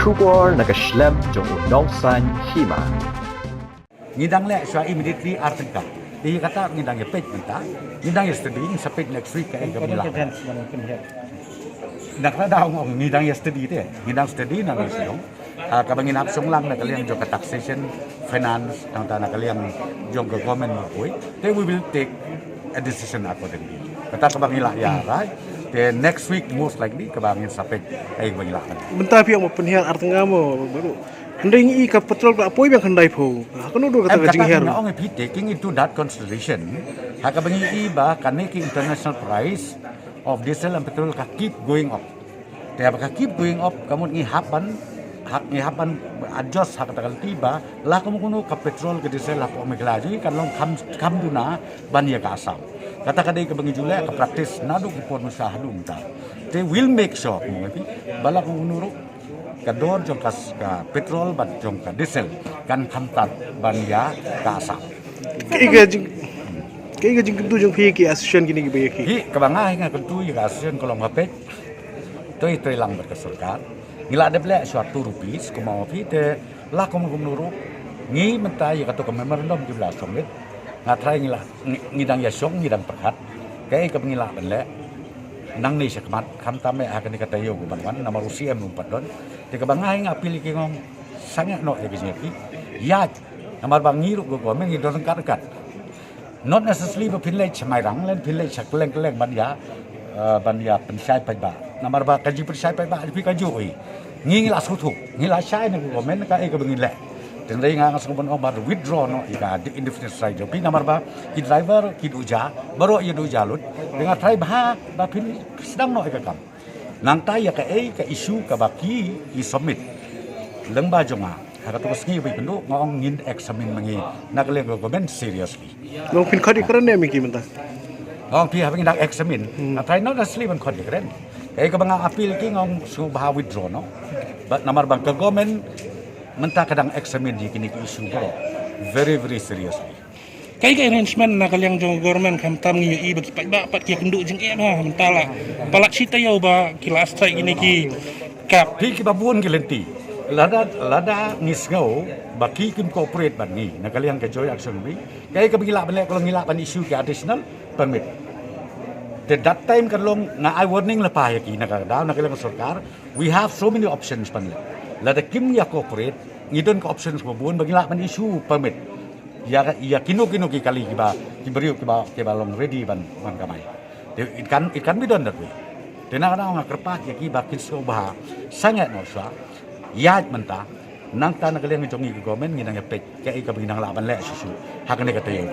Shubor nakaslem jong udawsan hima. Ngidang le siya immediately artengka. Di kata ngidang ya page menta, ngidang yesterday sa page next week kaya kami lah. Nakada ako ngidang yesterday te, ngidang yesterday na ngisong. Kabangin hapsong lang na kaliang jong taxation, finance, nang ta na kaliang jong government mo they will take a decision accordingly. Kata kabangin lah ya, right? Then next week most likely kabangin sa page ay bangilakan. Benta pihak mapenhiar artengga mo baru. Hendai ngi ka petrol ka apoi bang hendai po. Aku nudu kata jing her. Kata nga taking into that consideration, hakabangi iba kaniki international price of diesel and petrol ka keep going up. Kaya baka keep going up, kamu ngihapan adjust hakatakal tiba, lah kamu kuno ka petrol ka diesel lah po miglaju kan long kam duna banya ka asam. Kata kadai ka bangi jule ka practice nadu kupon sa hadung ta. They will make sure mo bala ko unuro kador jong ka petrol ban jong ka diesel kan kamtat banya ka asam. Kaiga jing kentu jong pihak ki asusion gini gi bayaki. Hi kabangah nga kentu ya asusion kolong hapet. Toy lang berkesurkat. Ngila ada bela suatu rupiah kumau pi te lah kamu nuru ngi mentai kata kamu memorandum 17 songit ngatrai ngidang ya song ngidang perhat kayak ke ngila bela nang ni sekmat kam tame akan dikata yo banwan nama Rusia mempat don di kebangai ngapil ki ngom sangat no e bisneki ya namar bang ngiru go men ngidon kat not necessarily pinlai chamairang len pinlai chakleng banya pensai pa namar ba kaji pensai pa pi kaju oi ngila sutu ngila sai na go men ka e ka bangile tendai nga ngas kubon obar withdraw no ika di indefinite strike pi namar ba ki driver ki duja baro ye duja lut dengan try ba pin sedang no ika kam nang ta ya ka e ka issue ka baki i submit leng ba jonga haka to sngi bi pendu ngong ngin examine mangi nagle government seriously Long pin khadi karane mi ki menta. ngong pi habing dak examine try not asli ban khod keren kaya ka bang appeal ki ngong subha withdraw no but namar bang ka government menta kadang examine di kini issue bro very seriously Kaya arrangement na kaliang jong government kam tam ngi i bagi pat ki kenduk jeng ha mentala palak sita yo ba kila strike ini ki kap pi ki babun ki lenti lada ngisngau baki kim corporate ban ni na kaliang ka joy action bi kaya ka bigila ban kalau ngila ban issue ki additional permit the that time kalong na I warning la pa ki na kada na kaliang sarkar we have so many options pan lada kim ya corporate ngidon ka options babun bagila ban issue permit ya kino ki kali ki beriu ki ba long ready ban kamai it can be done that way tena kana nga kerpa ki bakin soba sangat no sa ya menta nang ta na kaliang jongi government nginang ya pek ka binang laban le susu hakane katayo